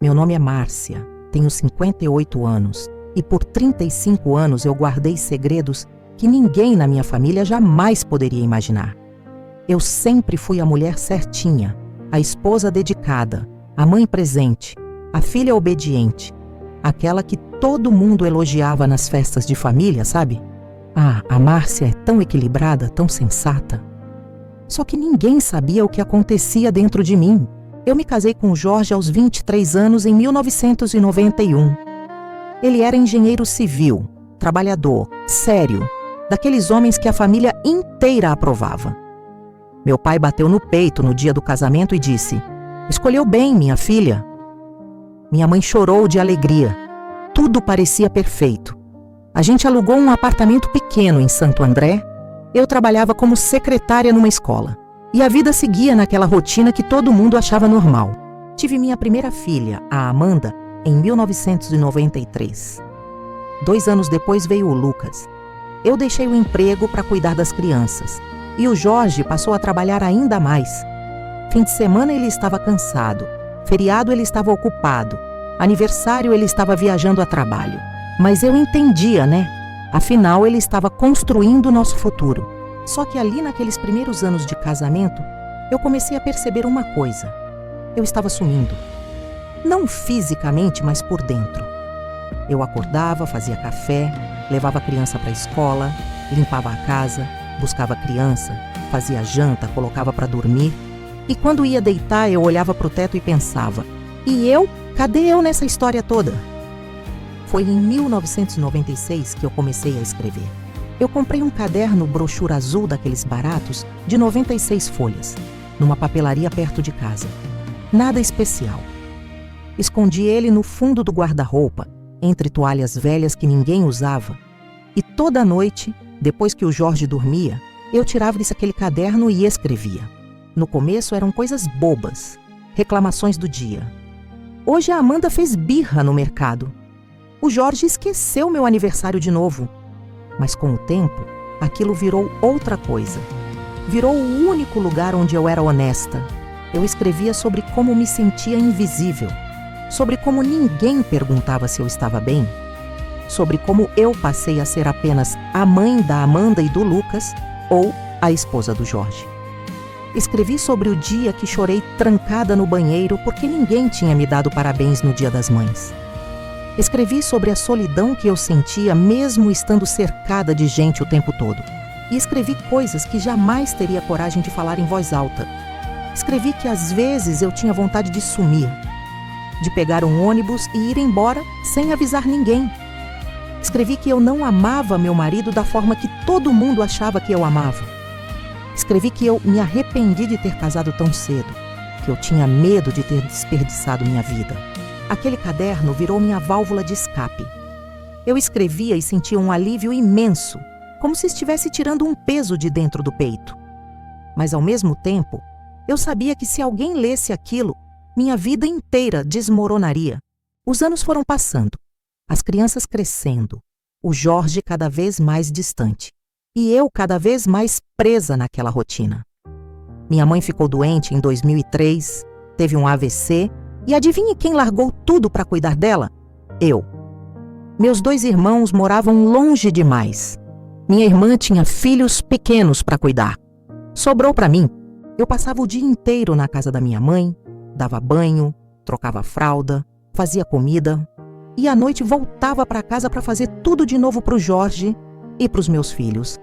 Meu nome é Márcia, tenho 58 anos e por 35 anos eu guardei segredos que ninguém na minha família jamais poderia imaginar. Eu sempre fui a mulher certinha, a esposa dedicada, a mãe presente, a filha obediente, aquela que todo mundo elogiava nas festas de família, sabe? Ah, a Márcia é tão equilibrada, tão sensata. Só que ninguém sabia o que acontecia dentro de mim. Eu me casei com o Jorge aos 23 anos em 1991. Ele era engenheiro civil, trabalhador, sério, daqueles homens que a família inteira aprovava. Meu pai bateu no peito no dia do casamento e disse: "Escolheu bem, minha filha." Minha mãe chorou de alegria. Tudo parecia perfeito. A gente alugou um apartamento pequeno em Santo André. Eu trabalhava como secretária numa escola. E a vida seguia naquela rotina que todo mundo achava normal. Tive minha primeira filha, a Amanda, em 1993. 2 anos depois veio o Lucas. Eu deixei o emprego para cuidar das crianças. E o Jorge passou a trabalhar ainda mais. Fim de semana ele estava cansado. Feriado ele estava ocupado. Aniversário ele estava viajando a trabalho. Mas eu entendia, né? Afinal, ele estava construindo o nosso futuro. Só que ali naqueles primeiros anos de casamento, eu comecei a perceber uma coisa. Eu estava sumindo. Não fisicamente, mas por dentro. Eu acordava, fazia café, levava a criança para a escola, limpava a casa, buscava a criança, fazia janta, colocava para dormir. E quando ia deitar, eu olhava para o teto e pensava: e eu? Cadê eu nessa história toda? Foi em 1996 que eu comecei a escrever. Eu comprei um caderno brochura azul daqueles baratos de 96 folhas, numa papelaria perto de casa. Nada especial. Escondi ele no fundo do guarda-roupa, entre toalhas velhas que ninguém usava. E toda noite, depois que o Jorge dormia, eu tirava aquele caderno e escrevia. No começo eram coisas bobas, reclamações do dia. Hoje a Amanda fez birra no mercado. O Jorge esqueceu meu aniversário de novo. Mas com o tempo, aquilo virou outra coisa. Virou o único lugar onde eu era honesta. Eu escrevia sobre como me sentia invisível, sobre como ninguém perguntava se eu estava bem, sobre como eu passei a ser apenas a mãe da Amanda e do Lucas ou a esposa do Jorge. Escrevi sobre o dia que chorei trancada no banheiro porque ninguém tinha me dado parabéns no Dia das Mães. Escrevi sobre a solidão que eu sentia mesmo estando cercada de gente o tempo todo. E escrevi coisas que jamais teria coragem de falar em voz alta. Escrevi que às vezes eu tinha vontade de sumir, de pegar um ônibus e ir embora sem avisar ninguém. Escrevi que eu não amava meu marido da forma que todo mundo achava que eu amava. Escrevi que eu me arrependi de ter casado tão cedo, que eu tinha medo de ter desperdiçado minha vida. Aquele caderno virou minha válvula de escape. Eu escrevia e sentia um alívio imenso, como se estivesse tirando um peso de dentro do peito. Mas ao mesmo tempo, eu sabia que se alguém lesse aquilo, minha vida inteira desmoronaria. Os anos foram passando, as crianças crescendo, o Jorge cada vez mais distante, e eu cada vez mais presa naquela rotina. Minha mãe ficou doente em 2003, teve um AVC, e adivinhe quem largou tudo para cuidar dela? Eu. Meus 2 irmãos moravam longe demais. Minha irmã tinha filhos pequenos para cuidar. Sobrou para mim. Eu passava o dia inteiro na casa da minha mãe, dava banho, trocava fralda, fazia comida e à noite voltava para casa para fazer tudo de novo para o Jorge e para os meus filhos.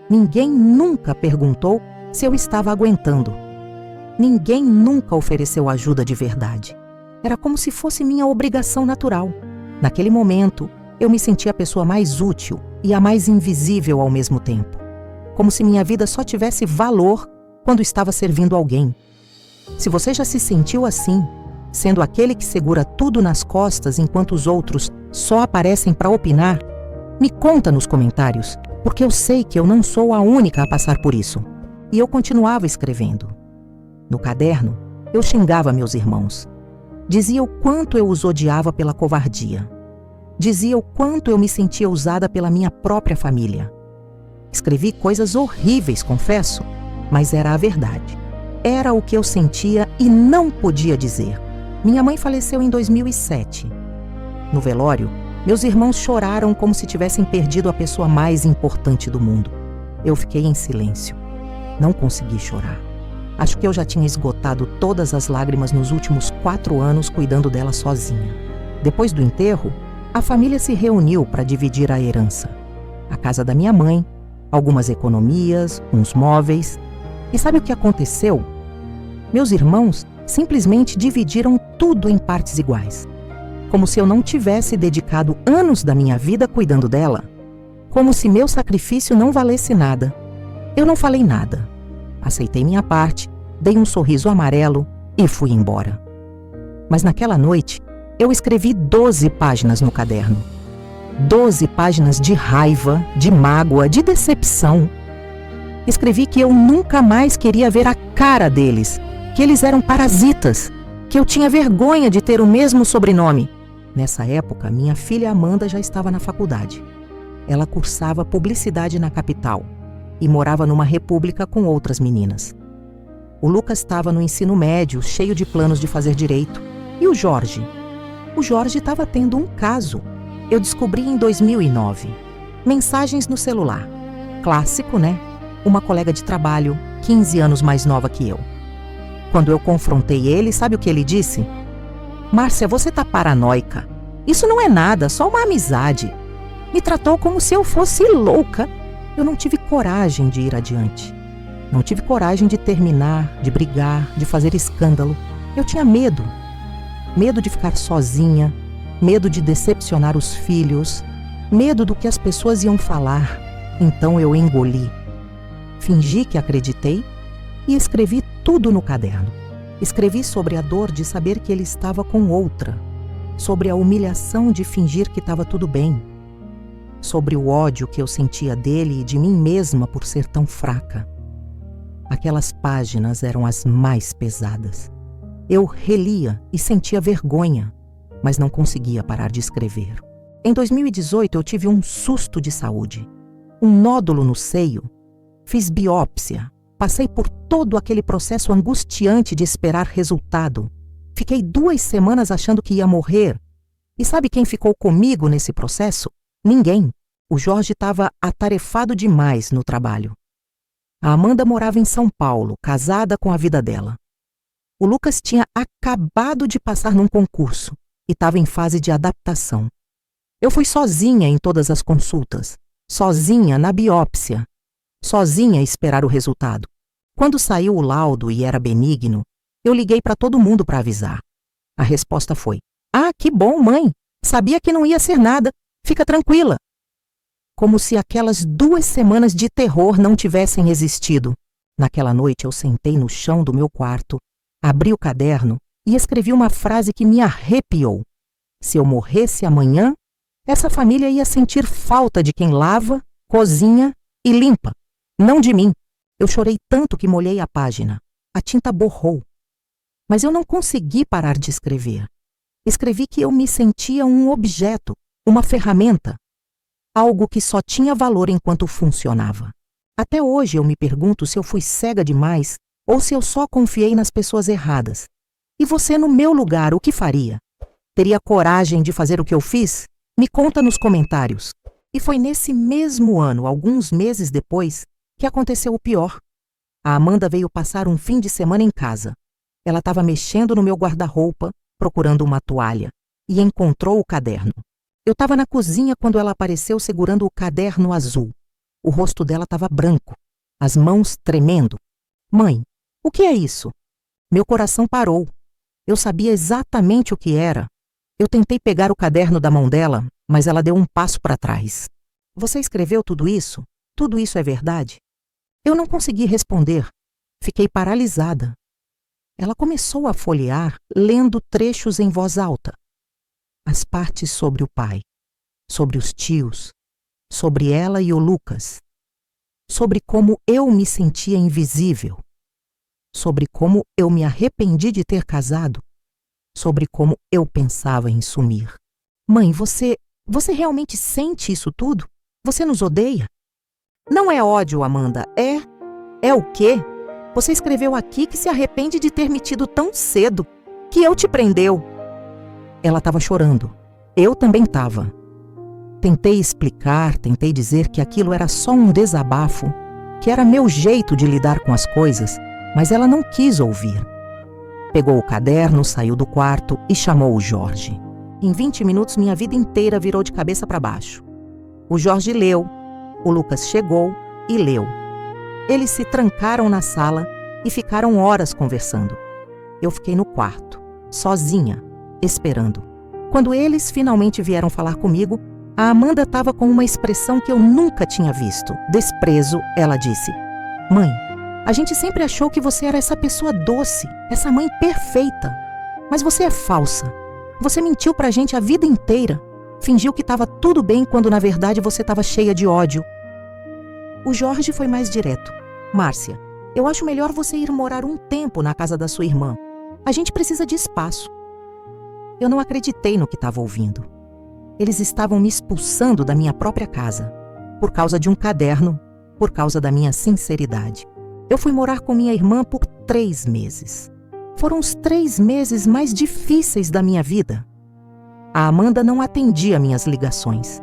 Ninguém nunca perguntou se eu estava aguentando. Ninguém nunca ofereceu ajuda de verdade. Era como se fosse minha obrigação natural. Naquele momento, eu me sentia a pessoa mais útil e a mais invisível ao mesmo tempo. Como se minha vida só tivesse valor quando estava servindo alguém. Se você já se sentiu assim, sendo aquele que segura tudo nas costas enquanto os outros só aparecem para opinar, me conta nos comentários, porque eu sei que eu não sou a única a passar por isso. E eu continuava escrevendo. No caderno, eu xingava meus irmãos. Dizia o quanto eu os odiava pela covardia. Dizia o quanto eu me sentia usada pela minha própria família. Escrevi coisas horríveis, confesso, mas era a verdade. Era o que eu sentia e não podia dizer. Minha mãe faleceu em 2007. No velório, meus irmãos choraram como se tivessem perdido a pessoa mais importante do mundo. Eu fiquei em silêncio. Não consegui chorar. Acho que eu já tinha esgotado todas as lágrimas nos últimos 4 anos cuidando dela sozinha. Depois do enterro, a família se reuniu para dividir a herança. A casa da minha mãe, algumas economias, uns móveis. E sabe o que aconteceu? Meus irmãos simplesmente dividiram tudo em partes iguais. Como se eu não tivesse dedicado anos da minha vida cuidando dela. Como se meu sacrifício não valesse nada. Eu não falei nada. Aceitei minha parte, dei um sorriso amarelo e fui embora. Mas naquela noite, eu escrevi 12 páginas no caderno. 12 páginas de raiva, de mágoa, de decepção. Escrevi que eu nunca mais queria ver a cara deles, que eles eram parasitas, que eu tinha vergonha de ter o mesmo sobrenome. Nessa época, minha filha Amanda já estava na faculdade. Ela cursava publicidade na capital e morava numa república com outras meninas. O Lucas estava no ensino médio, cheio de planos de fazer direito. E o Jorge? O Jorge estava tendo um caso. Eu descobri em 2009. Mensagens no celular. Clássico, né? Uma colega de trabalho, 15 anos mais nova que eu. Quando eu confrontei ele, sabe o que ele disse? Márcia, você tá paranoica. Isso não é nada, só uma amizade. Me tratou como se eu fosse louca. Eu não tive coragem de ir adiante. Não tive coragem de terminar, de brigar, de fazer escândalo. Eu tinha medo. Medo de ficar sozinha, medo de decepcionar os filhos, medo do que as pessoas iam falar. Então eu engoli. Fingi que acreditei e escrevi tudo no caderno. Escrevi sobre a dor de saber que ele estava com outra, sobre a humilhação de fingir que estava tudo bem, sobre o ódio que eu sentia dele e de mim mesma por ser tão fraca. Aquelas páginas eram as mais pesadas. Eu relia e sentia vergonha, mas não conseguia parar de escrever. Em 2018, eu tive um susto de saúde. Um nódulo no seio. Fiz biópsia. Passei por todo aquele processo angustiante de esperar resultado. Fiquei 2 semanas achando que ia morrer. E sabe quem ficou comigo nesse processo? Ninguém. O Jorge estava atarefado demais no trabalho. A Amanda morava em São Paulo, casada com a vida dela. O Lucas tinha acabado de passar num concurso e estava em fase de adaptação. Eu fui sozinha em todas as consultas, sozinha na biópsia, sozinha a esperar o resultado. Quando saiu o laudo e era benigno, eu liguei para todo mundo para avisar. A resposta foi: "Ah, que bom, mãe! Sabia que não ia ser nada. Fica tranquila." Como se aquelas 2 semanas de terror não tivessem existido. Naquela noite eu sentei no chão do meu quarto, abri o caderno e escrevi uma frase que me arrepiou. Se eu morresse amanhã, essa família ia sentir falta de quem lava, cozinha e limpa, não de mim. Eu chorei tanto que molhei a página. A tinta borrou. Mas eu não consegui parar de escrever. Escrevi que eu me sentia um objeto, uma ferramenta, algo que só tinha valor enquanto funcionava. Até hoje eu me pergunto se eu fui cega demais ou se eu só confiei nas pessoas erradas. E você, no meu lugar, o que faria? Teria coragem de fazer o que eu fiz? Me conta nos comentários. E foi nesse mesmo ano, alguns meses depois, que aconteceu o pior. A Amanda veio passar um fim de semana em casa. Ela estava mexendo no meu guarda-roupa, procurando uma toalha, e encontrou o caderno. Eu estava na cozinha quando ela apareceu segurando o caderno azul. O rosto dela estava branco, as mãos tremendo. "Mãe, o que é isso?" Meu coração parou. Eu sabia exatamente o que era. Eu tentei pegar o caderno da mão dela, mas ela deu um passo para trás. "Você escreveu tudo isso? Tudo isso é verdade?" Eu não consegui responder. Fiquei paralisada. Ela começou a folhear, lendo trechos em voz alta. As partes sobre o pai, sobre os tios, sobre ela e o Lucas, sobre como eu me sentia invisível, sobre como eu me arrependi de ter casado, sobre como eu pensava em sumir. "Mãe, você realmente sente isso tudo? Você nos odeia?" "Não é ódio, Amanda, é o quê? Você escreveu aqui que se arrepende de ter me tido tão cedo. que eu te prendeu. Ela estava chorando. Eu também estava. Tentei explicar, tentei dizer que aquilo era só um desabafo, que era meu jeito de lidar com as coisas, mas ela não quis ouvir. Pegou o caderno, saiu do quarto e chamou o Jorge. Em 20 minutos, minha vida inteira virou de cabeça para baixo. O Jorge leu, o Lucas chegou e leu. Eles se trancaram na sala e ficaram horas conversando. Eu fiquei no quarto, sozinha, esperando. Quando eles finalmente vieram falar comigo, a Amanda estava com uma expressão que eu nunca tinha visto. Desprezo, ela disse: "Mãe, a gente sempre achou que você era essa pessoa doce, essa mãe perfeita. Mas você é falsa. Você mentiu pra gente a vida inteira. Fingiu que estava tudo bem quando na verdade você estava cheia de ódio." O Jorge foi mais direto. "Márcia, eu acho melhor você ir morar um tempo na casa da sua irmã. A gente precisa de espaço." Eu não acreditei no que estava ouvindo. Eles estavam me expulsando da minha própria casa, por causa de um caderno, por causa da minha sinceridade. Eu fui morar com minha irmã por 3 meses. Foram os 3 meses mais difíceis da minha vida. A Amanda não atendia minhas ligações.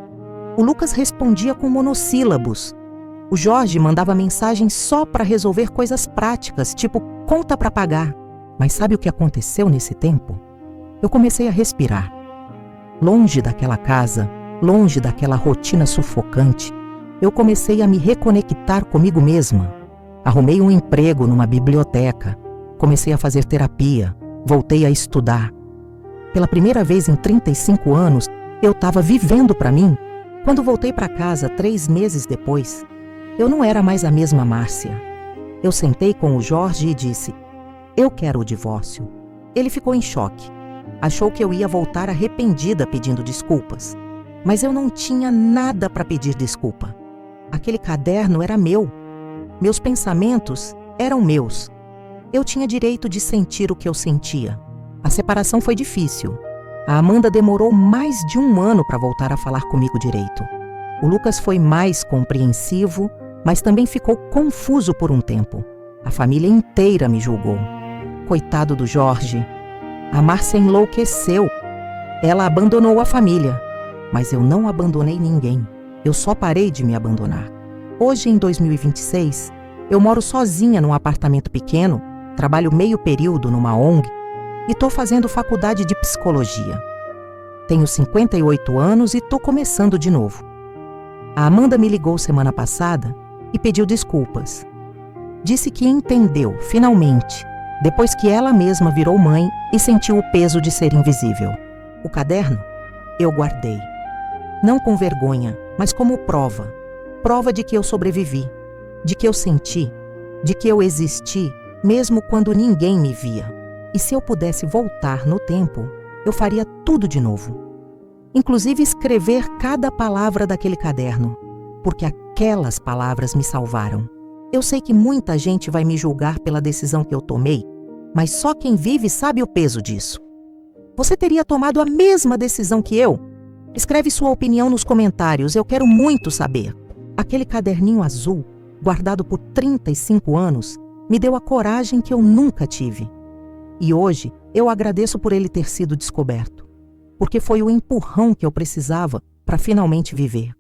O Lucas respondia com monossílabos. O Jorge mandava mensagens só para resolver coisas práticas, tipo conta para pagar. Mas sabe o que aconteceu nesse tempo? Eu comecei a respirar. Longe daquela casa, longe daquela rotina sufocante, eu comecei a me reconectar comigo mesma. Arrumei um emprego numa biblioteca, comecei a fazer terapia, voltei a estudar. Pela primeira vez em 35 anos, eu estava vivendo para mim. Quando voltei para casa 3 meses depois, eu não era mais a mesma Márcia. Eu sentei com o Jorge e disse: "Eu quero o divórcio." Ele ficou em choque. Achou que eu ia voltar arrependida pedindo desculpas. Mas eu não tinha nada para pedir desculpa. Aquele caderno era meu. Meus pensamentos eram meus. Eu tinha direito de sentir o que eu sentia. A separação foi difícil. A Amanda demorou mais de 1 ano para voltar a falar comigo direito. O Lucas foi mais compreensivo, mas também ficou confuso por um tempo. A família inteira me julgou. Coitado do Jorge. A Márcia enlouqueceu. Ela abandonou a família. Mas eu não abandonei ninguém. Eu só parei de me abandonar. Hoje, em 2026, eu moro sozinha num apartamento pequeno, trabalho meio período numa ONG e estou fazendo faculdade de psicologia. Tenho 58 anos e estou começando de novo. A Amanda me ligou semana passada e pediu desculpas. Disse que entendeu, finalmente, depois que ela mesma virou mãe e sentiu o peso de ser invisível. O caderno eu guardei. Não com vergonha, mas como prova. Prova de que eu sobrevivi, de que eu senti, de que eu existi, mesmo quando ninguém me via. E se eu pudesse voltar no tempo, eu faria tudo de novo. Inclusive escrever cada palavra daquele caderno, porque aquelas palavras me salvaram. Eu sei que muita gente vai me julgar pela decisão que eu tomei, mas só quem vive sabe o peso disso. Você teria tomado a mesma decisão que eu? Escreve sua opinião nos comentários, eu quero muito saber. Aquele caderninho azul, guardado por 35 anos, me deu a coragem que eu nunca tive. E hoje eu agradeço por ele ter sido descoberto, porque foi o empurrão que eu precisava para finalmente viver.